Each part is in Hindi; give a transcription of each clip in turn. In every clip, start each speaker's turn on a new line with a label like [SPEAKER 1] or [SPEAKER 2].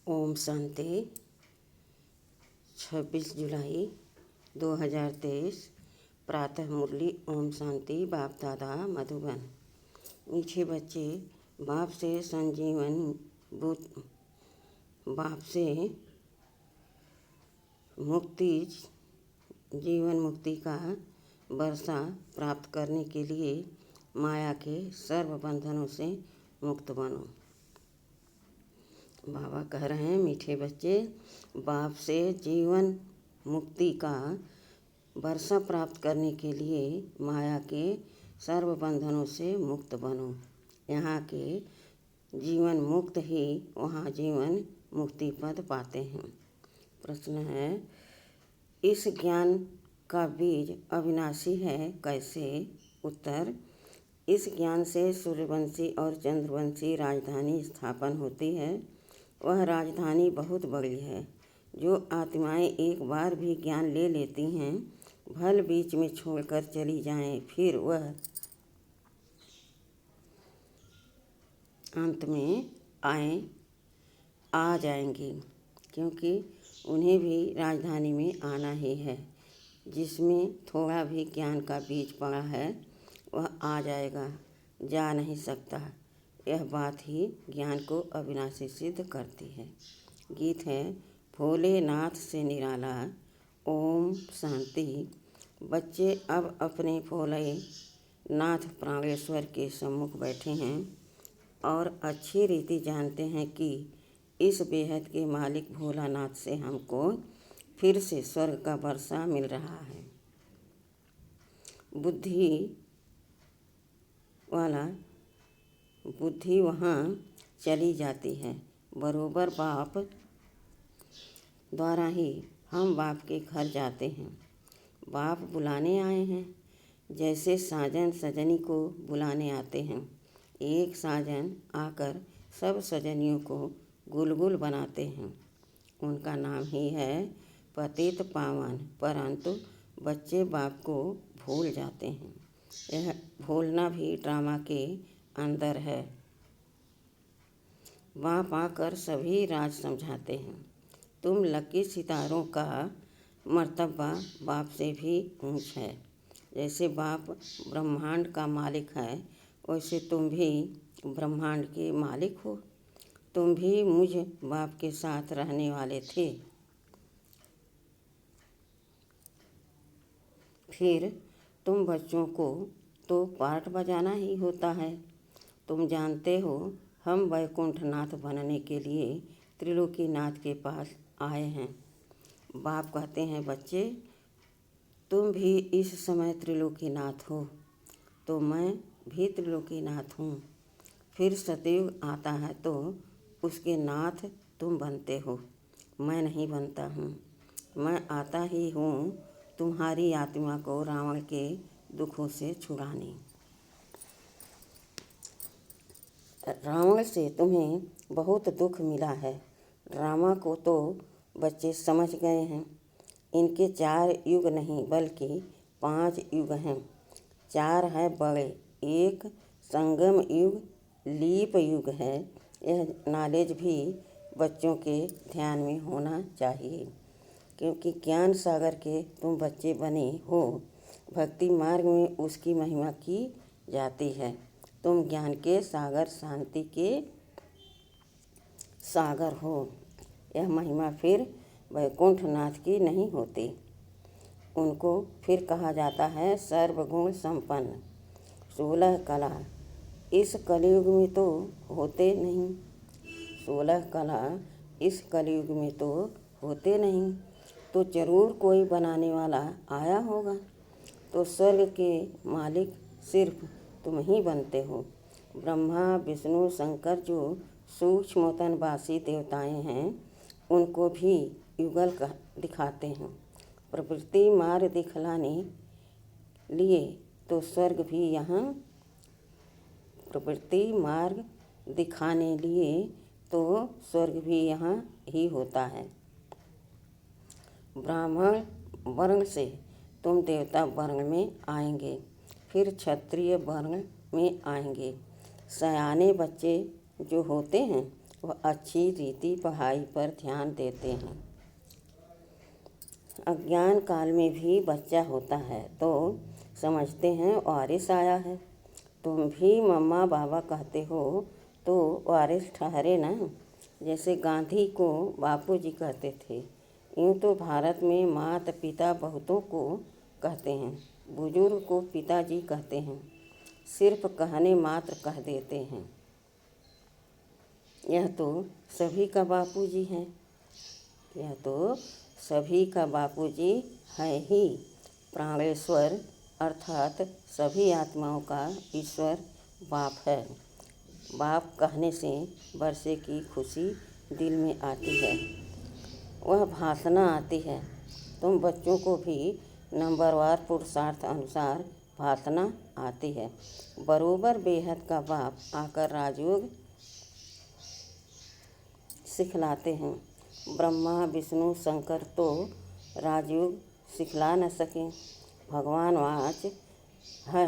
[SPEAKER 1] ओम शांति। 26 जुलाई 2023 प्रातः मुरली। ओम शांति। बाप दादा मधुबन। मीठे बच्चे, बाप से संजीवन बाप से मुक्ति, जीवन मुक्ति का वर्षा प्राप्त करने के लिए माया के सर्व बंधनों से मुक्त बनो। बाबा कह रहे हैं, मीठे बच्चे, बाप से जीवन मुक्ति का वर्षा प्राप्त करने के लिए माया के सर्व बंधनों से मुक्त बनो। यहाँ के जीवन मुक्त ही वहाँ जीवन मुक्ति पद पाते हैं। प्रश्न है, इस ज्ञान का बीज अविनाशी है, कैसे? उत्तर, इस ज्ञान से सूर्यवंशी और चंद्रवंशी राजधानी स्थापन होती है। वह राजधानी बहुत बड़ी है। जो आत्माएं एक बार भी ज्ञान ले लेती हैं, भल बीच में छोड़कर चली जाएं, फिर वह अंत में आ जाएंगी, क्योंकि उन्हें भी राजधानी में आना ही है। जिसमें थोड़ा भी ज्ञान का बीज पड़ा है, वह आ जाएगा, जा नहीं सकता। यह बात ही ज्ञान को अविनाशी सिद्ध करती है। गीत है, भोलेनाथ से निराला। ओम शांति। बच्चे अब अपने भोलेनाथ प्राणेश्वर के सम्मुख बैठे हैं और अच्छी रीति जानते हैं कि इस बेहद के मालिक भोलानाथ से हमको फिर से स्वर्ग का वर्षा मिल रहा है। बुद्धि वहाँ चली जाती है। बरोबर बाप द्वारा ही हम बाप के घर जाते हैं। बाप बुलाने आए हैं, जैसे साजन सजनी को बुलाने आते हैं। एक साजन आकर सब सजनियों को गुलगुल बनाते हैं। उनका नाम ही है पतित पावन। परंतु बच्चे बाप को भूल जाते हैं। यह भूलना भी ड्रामा के अंदर है। बाप आकर सभी राज समझाते हैं। तुम लकी सितारों का मर्तबा बाप से भी ऊंच है। जैसे बाप ब्रह्मांड का मालिक है, वैसे तुम भी ब्रह्मांड के मालिक हो। तुम भी मुझ बाप के साथ रहने वाले थे। फिर तुम बच्चों को तो पार्ट बजाना ही होता है। तुम जानते हो, हम वैकुंठनाथ बनने के लिए त्रिलोकीनाथ के पास आए हैं। बाप कहते हैं, बच्चे तुम भी इस समय त्रिलोकीनाथ हो, तो मैं भी त्रिलोकीनाथ हूँ। फिर सतयुग आता है तो उसके नाथ तुम बनते हो, मैं नहीं बनता हूँ। मैं आता ही हूँ तुम्हारी आत्मा को रावण के दुखों से छुड़ाने। रावण से तुम्हें बहुत दुख मिला है। ड्रामा को तो बच्चे समझ गए हैं। इनके 4 युग नहीं बल्कि 5 युग हैं। 4 है बड़े, एक संगम युग, लीप युग है। यह नॉलेज भी बच्चों के ध्यान में होना चाहिए, क्योंकि ज्ञान सागर के तुम बच्चे बने हो। भक्ति मार्ग में उसकी महिमा की जाती है। तुम ज्ञान के सागर, शांति के सागर हो। यह महिमा फिर वैकुंठनाथ की नहीं होती। उनको फिर कहा जाता है सर्वगुण संपन्न। 16 कला इस कलयुग में तो होते नहीं। 16 कला इस कलयुग में तो होते नहीं, तो जरूर कोई बनाने वाला आया होगा। तो स्वर्ग के मालिक सिर्फ तुम ही बनते हो। ब्रह्मा विष्णु शंकर जो सूक्ष्मतनवासी देवताएं हैं, उनको भी युगल दिखाते हैं। प्रवृत्ति मार्ग दिखलाने लिए तो स्वर्ग भी यहाँ प्रवृत्ति मार्ग दिखाने लिए तो स्वर्ग भी यहाँ ही होता है। ब्राह्मण वर्ण से तुम देवता वर्ण में आएंगे, फिर क्षत्रिय वर्ण में आएंगे। सयाने बच्चे जो होते हैं, वह अच्छी रीति पढ़ाई पर ध्यान देते हैं। अज्ञान काल में भी बच्चा होता है तो समझते हैं वारिस आया है। तुम भी मम्मा बाबा कहते हो तो वारिस ठहरे ना। जैसे गांधी को बापूजी कहते थे, यूँ तो भारत में माता पिता बहुतों को कहते हैं, बुजुर्ग को पिताजी कहते हैं, सिर्फ कहने मात्र कह देते हैं। यह तो सभी का बापूजी है, यह तो सभी का बापूजी है ही। प्राणेश्वर अर्थात सभी आत्माओं का ईश्वर बाप है। बाप कहने से बरसे की खुशी दिल में आती है, वह भासना आती है। तुम बच्चों को भी नंबरवार पुरुषार्थ अनुसार भासना आती है। बरोबर बेहद का बाप आकर राजयोग सिखलाते हैं। ब्रह्मा विष्णु शंकर तो राजयोग सिखला न सके। भगवान वाच है,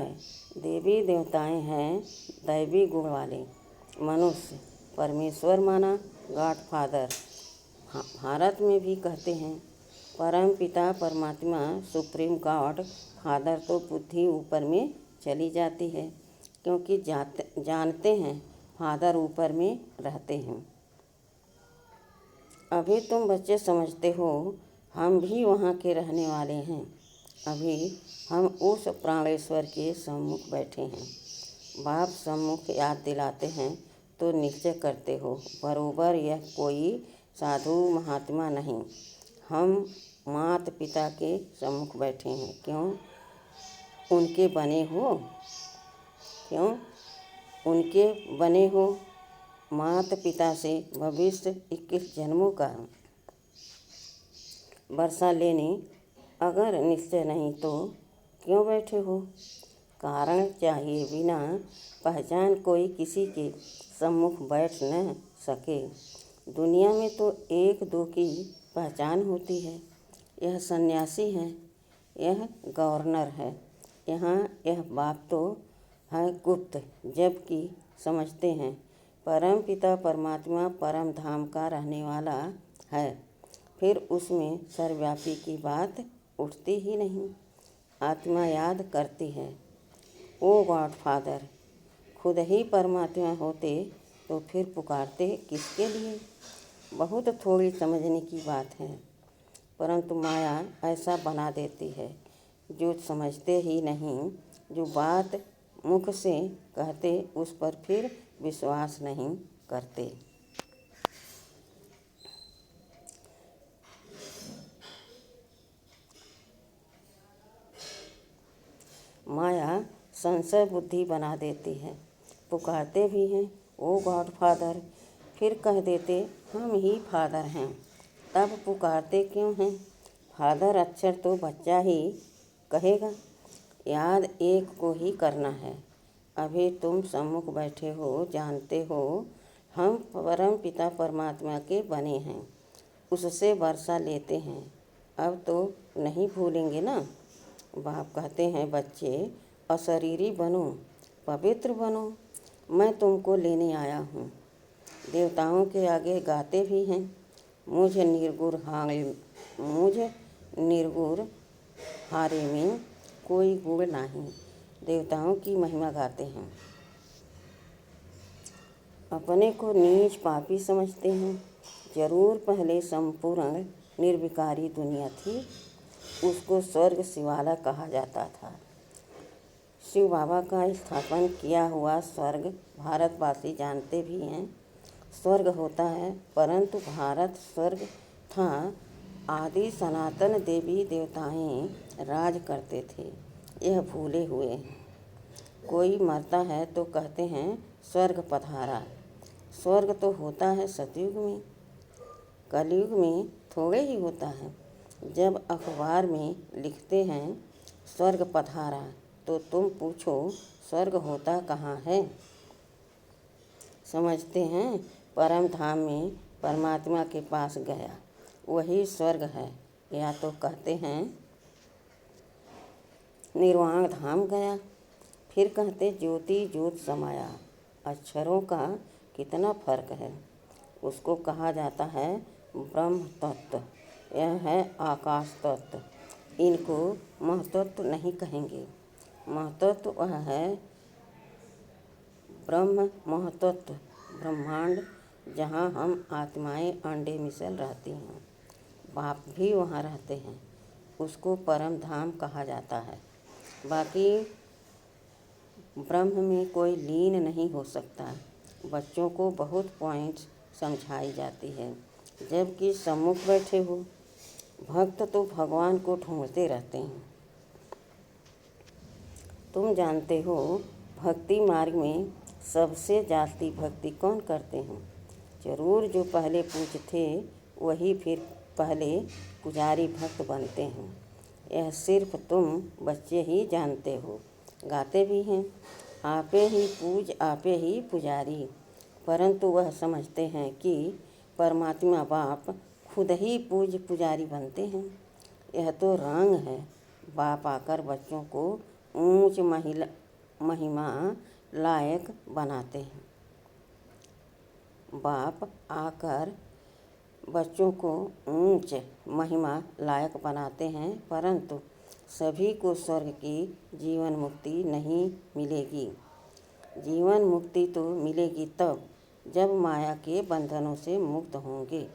[SPEAKER 1] देवी देवताएं हैं दैवी गुण वाले। मनुष्य परमेश्वर माना गॉडफादर। भारत में भी कहते हैं परम पिता परमात्मा सुप्रीम गॉड फादर, तो बुद्धि ऊपर में चली जाती है, क्योंकि जानते हैं फादर ऊपर में रहते हैं। अभी तुम बच्चे समझते हो हम भी वहाँ के रहने वाले हैं। अभी हम उस प्राणेश्वर के सम्मुख बैठे हैं। बाप सम्मुख याद दिलाते हैं तो निश्चय करते हो बरोबर यह कोई साधु महात्मा नहीं, हम माता पिता के सम्मुख बैठे हैं। क्यों उनके बने हो? क्यों उनके बने हो? माता पिता से भविष्य 21 जन्मों का वर्षा लेने अगर निश्चय नहीं तो क्यों बैठे हो? कारण चाहिए, बिना पहचान कोई किसी के सम्मुख बैठ न सके। दुनिया में तो एक दो की पहचान होती है। यह सन्यासी है, यह गवर्नर है, यहाँ यह बाप तो है गुप्त, जबकि समझते हैं परम पिता परमात्मा परम धाम का रहने वाला है। फिर उसमें सर्वव्यापी की बात उठती ही नहीं। आत्मा याद करती है, ओ गॉड फादर। खुद ही परमात्मा होते तो फिर पुकारते किसके लिए? बहुत थोड़ी समझने की बात है, परंतु माया ऐसा बना देती है। जो समझते ही नहीं, जो बात मुख से कहते उस पर फिर विश्वास नहीं करते। माया संशय बुद्धि बना देती है। पुकारते भी हैं ओ गॉड फादर, फिर कह देते हम ही फादर हैं। तब पुकारते क्यों हैं? फादर अक्षर तो बच्चा ही कहेगा, याद एक को ही करना है। अभी तुम सम्मुख बैठे हो, जानते हो हम परम पिता परमात्मा के बने हैं, उससे वर्षा लेते हैं। अब तो नहीं भूलेंगे ना। बाप कहते हैं बच्चे अशरीरी बनो, पवित्र बनो, मैं तुमको लेने आया हूँ। देवताओं के आगे गाते भी हैं मुझ निर्गुण हारे में कोई गुण नहीं। देवताओं की महिमा गाते हैं। अपने को नीच पापी समझते हैं। जरूर पहले संपूर्ण निर्विकारी दुनिया थी, उसको स्वर्ग शिवालय कहा जाता था। शिव बाबा का स्थापन किया हुआ स्वर्ग भारतवासी जानते भी हैं स्वर्ग होता है, परंतु भारत स्वर्ग था। आदि सनातन देवी देवताएं राज करते थे, यह भूले हुए हैं। कोई मरता है तो कहते हैं स्वर्ग पधारा। स्वर्ग तो होता है सतयुग में, कलयुग में थोड़े ही होता है। जब अखबार में लिखते हैं स्वर्ग पधारा तो तुम पूछो स्वर्ग होता कहाँ है? समझते हैं परम धाम में परमात्मा के पास गया वही स्वर्ग है, या तो कहते हैं निर्वाण धाम गया, फिर कहते ज्योति ज्योत समाया। अक्षरों का कितना फर्क है। उसको कहा जाता है ब्रह्म तत्व। यह है आकाश तत्व। इनको महतत्व नहीं कहेंगे। महतत्व वह है ब्रह्म महतत्व, ब्रह्मांड, जहाँ हम आत्माएं अंडे मिसल रहती हैं, बाप भी वहाँ रहते हैं, उसको परम धाम कहा जाता है। बाकी ब्रह्म में कोई लीन नहीं हो सकता। बच्चों को बहुत पॉइंट्स समझाई जाती है, जबकि सम्मुख बैठे हो भक्त तो भगवान को ढूंढते रहते हैं। तुम जानते हो भक्ति मार्ग में सबसे जास्ती भक्ति कौन करते हैं? जरूर जो पहले पूज्य थे वही फिर पहले पुजारी भक्त बनते हैं। यह सिर्फ तुम बच्चे ही जानते हो। गाते भी हैं, आपे ही पूज आपे ही पुजारी, परंतु वह समझते हैं कि परमात्मा बाप खुद ही पूज पुजारी बनते हैं। यह तो रंग है। बाप आकर बच्चों को ऊंच महिमा लायक बनाते हैं। बाप आकर बच्चों को ऊंच महिमा लायक बनाते हैं, परंतु सभी को स्वर्ग की जीवन मुक्ति नहीं मिलेगी। जीवन मुक्ति तो मिलेगी तब जब माया के बंधनों से मुक्त होंगे।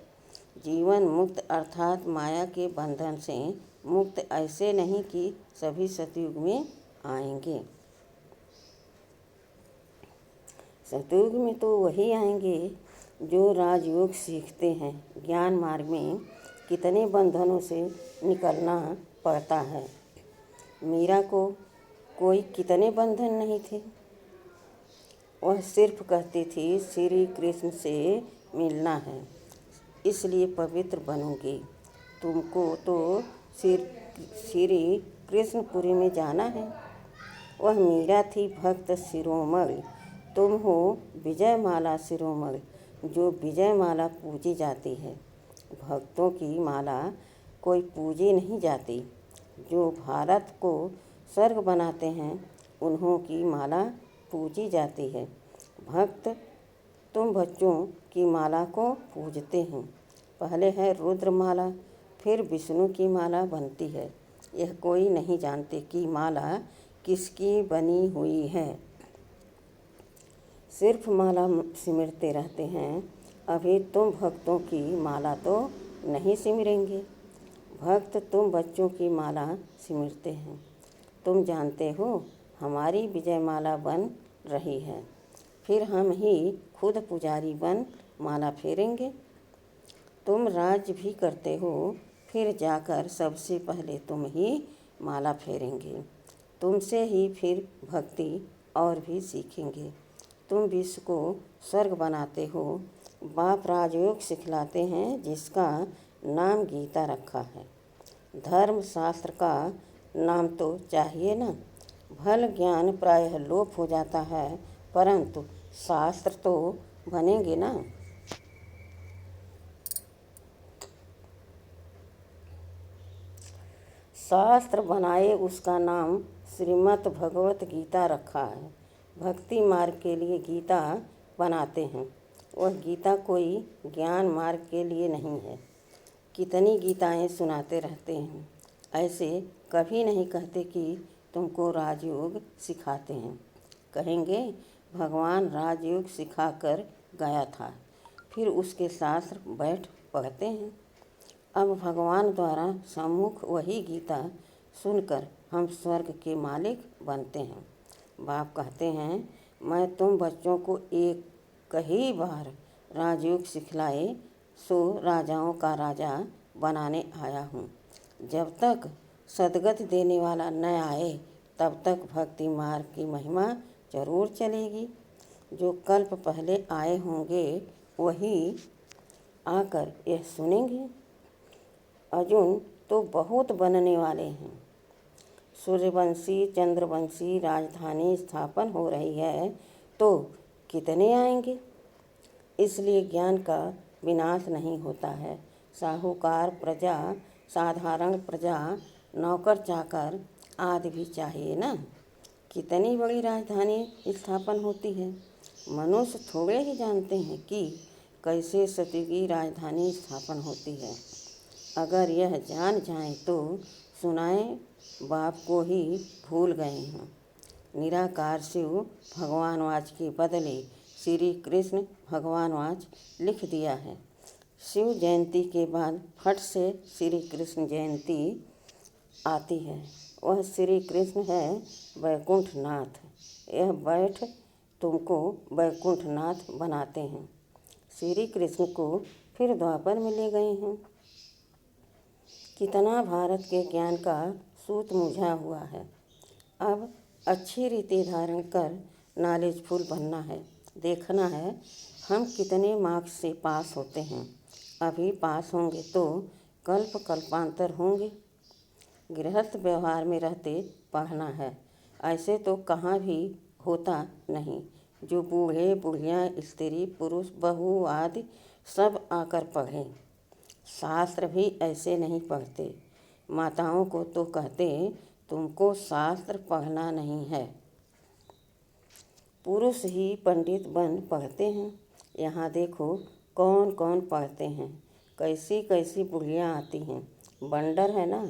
[SPEAKER 1] जीवन मुक्त अर्थात माया के बंधन से मुक्त ऐसे नहीं कि सभी सतयुग में आएंगे। सतयुग में तो वही आएंगे जो राजयोग सीखते हैं। ज्ञान मार्ग में कितने बंधनों से निकलना पड़ता है। मीरा को कोई कितने बंधन नहीं थे। वह सिर्फ कहती थी श्री कृष्ण से मिलना है, इसलिए पवित्र बनूंगी। तुमको तो श्री कृष्णपुरी में जाना है। वह मीरा थी भक्त शिरोमणि, तुम हो विजय माला शिरोमणि, जो विजय माला पूजी जाती है। भक्तों की माला कोई पूजी नहीं जाती। जो भारत को स्वर्ग बनाते हैं उन्हों की माला पूजी जाती है। भक्त तुम बच्चों की माला को पूजते हैं। पहले है रुद्र माला, फिर विष्णु की माला बनती है। यह कोई नहीं जानते कि माला किसकी बनी हुई है। सिर्फ माला सिमरते रहते हैं। अभी तुम भक्तों की माला तो नहीं सिमरेंगे। भक्त तुम बच्चों की माला सिमरते हैं। तुम जानते हो हमारी विजय माला बन रही है, फिर हम ही खुद पुजारी बन माला फेरेंगे। तुम राज्य भी करते हो, फिर जाकर सबसे पहले तुम ही माला फेरेंगे। तुमसे ही फिर भक्ति और भी सीखेंगे। तुम विश्व को स्वर्ग बनाते हो। बाप राजयोग सिखलाते हैं जिसका नाम गीता रखा है। धर्म शास्त्र का नाम तो चाहिए ना। भल ज्ञान प्रायः लोप हो जाता है, परंतु शास्त्र तो बनेंगे ना। शास्त्र बनाए उसका नाम श्रीमद् भगवत गीता रखा है। भक्ति मार्ग के लिए गीता बनाते हैं। वह गीता कोई ज्ञान मार्ग के लिए नहीं है। कितनी गीताएं सुनाते रहते हैं। ऐसे कभी नहीं कहते कि तुमको राजयोग सिखाते हैं। कहेंगे भगवान राजयोग सिखाकर गया था, फिर उसके शास्त्र बैठ पढ़ते हैं। अब भगवान द्वारा सम्मुख वही गीता सुनकर हम स्वर्ग के मालिक बनते हैं। बाप कहते हैं मैं तुम बच्चों को एक ही बार राजयोग सिखलाए सो राजाओं का राजा बनाने आया हूँ। जब तक सद्गति देने वाला न आए तब तक भक्ति मार्ग की महिमा जरूर चलेगी। जो कल्प पहले आए होंगे वही आकर यह सुनेंगे। अर्जुन तो बहुत बनने वाले हैं। सूर्यवंशी चंद्रवंशी राजधानी स्थापन हो रही है तो कितने आएंगे। इसलिए ज्ञान का विनाश नहीं होता है। साहूकार प्रजा, साधारण प्रजा, नौकर चाकर आदि भी चाहिए ना। कितनी बड़ी राजधानी स्थापन होती है। मनुष्य थोड़े ही जानते हैं कि कैसे सती की राजधानी स्थापन होती है। अगर यह जान जाएं तो सुनाएं, बाप को ही भूल गए हैं। निराकार शिव भगवानवाच के बदले श्री कृष्ण भगवानवाच लिख दिया है। शिव जयंती के बाद फट से श्री कृष्ण जयंती आती है। वह श्री कृष्ण है वैकुंठनाथ। यह बैठ तुमको वैकुंठनाथ बनाते हैं। श्री कृष्ण को फिर द्वापर में ले गए हैं। कितना भारत के ज्ञान का सूत मुझा हुआ है। अब अच्छी रीति धारण कर नॉलेजफुल बनना है। देखना है हम कितने मार्क्स से पास होते हैं। अभी पास होंगे तो कल्प कल्पांतर होंगे। गृहस्थ व्यवहार में रहते पढ़ना है। ऐसे तो कहाँ भी होता नहीं। जो बूढ़े बुढ़ियाँ, स्त्री पुरुष, बहू आदि सब आकर पढ़ें। शास्त्र भी ऐसे नहीं पढ़ते। माताओं को तो कहते तुमको शास्त्र पढ़ना नहीं है। पुरुष ही पंडित बन पढ़ते हैं। यहाँ देखो कौन कौन पढ़ते हैं। कैसी कैसी बुढ़ियाँ आती हैं। बंडर है ना।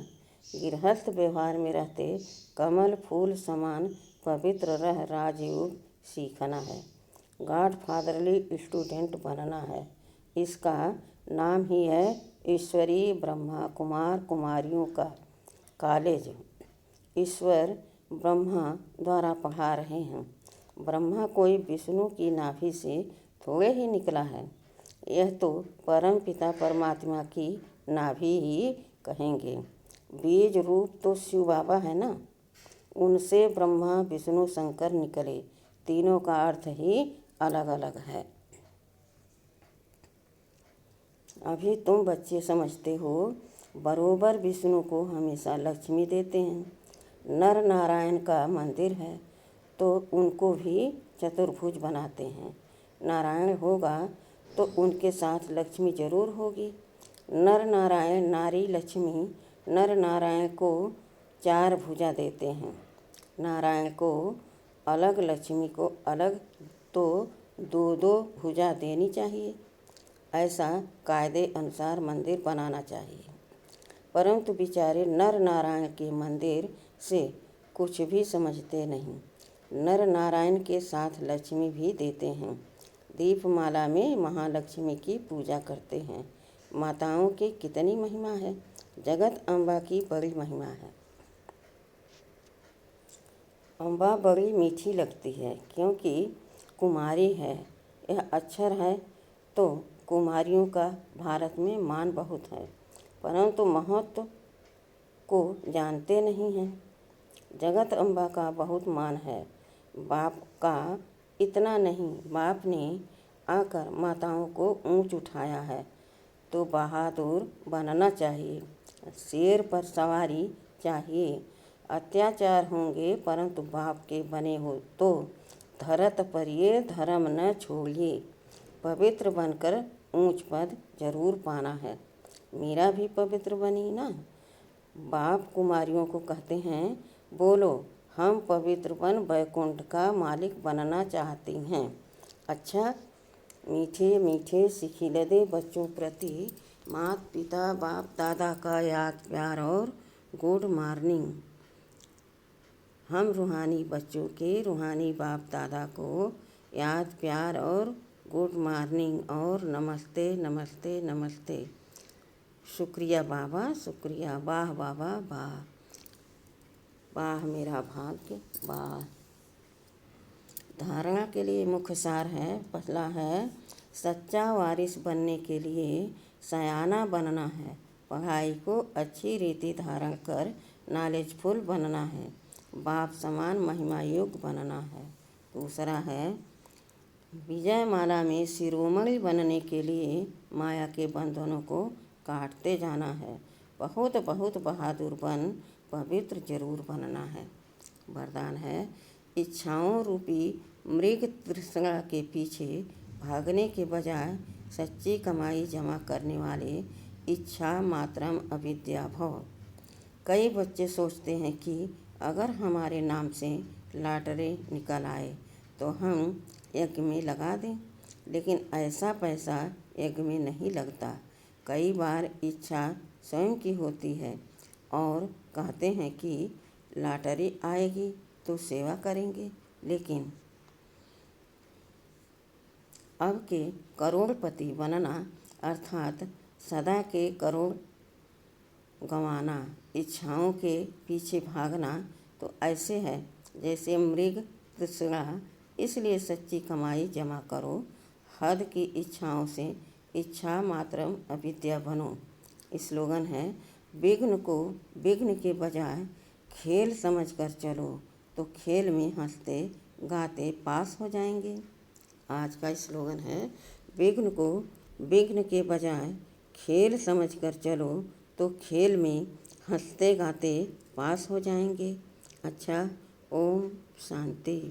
[SPEAKER 1] गृहस्थ व्यवहार में रहते कमल फूल समान पवित्र रह राजयोग सीखना है। गॉड फादरली स्टूडेंट बनना है। इसका नाम ही है ईश्वरीय ब्रह्मा कुमार कुमारियों का कॉलेज। ईश्वर ब्रह्मा द्वारा पढ़ा रहे हैं। ब्रह्मा कोई विष्णु की नाभि से थोड़े ही निकला है। यह तो परम पिता परमात्मा की नाभि ही कहेंगे। बीज रूप तो शिव बाबा है ना। उनसे ब्रह्मा विष्णु शंकर निकले। तीनों का अर्थ ही अलग अलग है। अभी तुम बच्चे समझते हो। बरोबर विष्णु को हमेशा लक्ष्मी देते हैं। नर नारायण का मंदिर है तो उनको भी चतुर्भुज बनाते हैं। नारायण होगा तो उनके साथ लक्ष्मी जरूर होगी। नर नारायण नारी लक्ष्मी। नर नारायण को 4 भुजा देते हैं। नारायण को अलग, लक्ष्मी को अलग, तो 2-2 भुजा देनी चाहिए। ऐसा कायदे अनुसार मंदिर बनाना चाहिए। परंतु बेचारे नर नारायण के मंदिर से कुछ भी समझते नहीं। नर नारायण के साथ लक्ष्मी भी देते हैं। दीपमाला में महालक्ष्मी की पूजा करते हैं। माताओं की कितनी महिमा है। जगत अम्बा की बड़ी महिमा है। अम्बा बड़ी मीठी लगती है क्योंकि कुमारी है। यह अक्षर है तो कुमारियों का भारत में मान बहुत है, परंतु महत्व को जानते नहीं हैं। जगत अम्बा का बहुत मान है। बाप का इतना नहीं। बाप ने आकर माताओं को ऊंच उठाया है तो बहादुर बनना चाहिए। शेर पर सवारी चाहिए। अत्याचार होंगे परंतु बाप के बने हो तो धरत पर ये धर्म न छोड़िए। पवित्र बनकर ऊंच पद जरूर पाना है। मीरा भी पवित्र बनी ना। बाप कुमारियों को कहते हैं बोलो हम पवित्र बन वैकुंठ का मालिक बनना चाहती हैं। अच्छा, मीठे मीठे सिखिलदे बच्चों प्रति माता पिता बाप दादा का याद प्यार और गुड मॉर्निंग। हम रूहानी बच्चों के रूहानी बाप दादा को याद प्यार और गुड मॉर्निंग और नमस्ते नमस्ते नमस्ते। शुक्रिया बाबा शुक्रिया। वाह बाबा वाह। वाह मेरा भाग्य वाह। धारणा के लिए मुख्य सार है। पहला है सच्चा वारिस बनने के लिए सयाना बनना है। पढ़ाई को अच्छी रीति धारण कर नॉलेजफुल बनना है। बाप समान महिमा युक्त बनना है। दूसरा है विजय माला में शिरोमणि बनने के लिए माया के बंधनों को काटते जाना है। बहुत बहुत बहादुर बन पवित्र जरूर बनना है। वरदान है इच्छाओं रूपी मृग तृष्णा के पीछे भागने के बजाय सच्ची कमाई जमा करने वाले इच्छा मात्रम अविद्या भव। कई बच्चे सोचते हैं कि अगर हमारे नाम से लॉटरी निकल आए तो हम यज्ञ में लगा दें। लेकिन ऐसा पैसा यज्ञ में नहीं लगता। कई बार इच्छा स्वयं की होती है और कहते हैं कि लॉटरी आएगी तो सेवा करेंगे, लेकिन अब के करोड़पति बनना अर्थात सदा के करोड़ गंवाना, इच्छाओं के पीछे भागना तो ऐसे है जैसे मृग तृष्णा। इसलिए सच्ची कमाई जमा करो, हद की इच्छाओं से इच्छा मात्रम अविद्या बनो। स्लोगन है, विघ्न को विघ्न के बजाय खेल समझकर चलो तो खेल में हंसते गाते पास हो जाएंगे। आज का स्लोगन है, विघ्न को विघ्न के बजाय खेल समझकर चलो तो खेल में हंसते गाते पास हो जाएंगे। अच्छा, ओम शांति।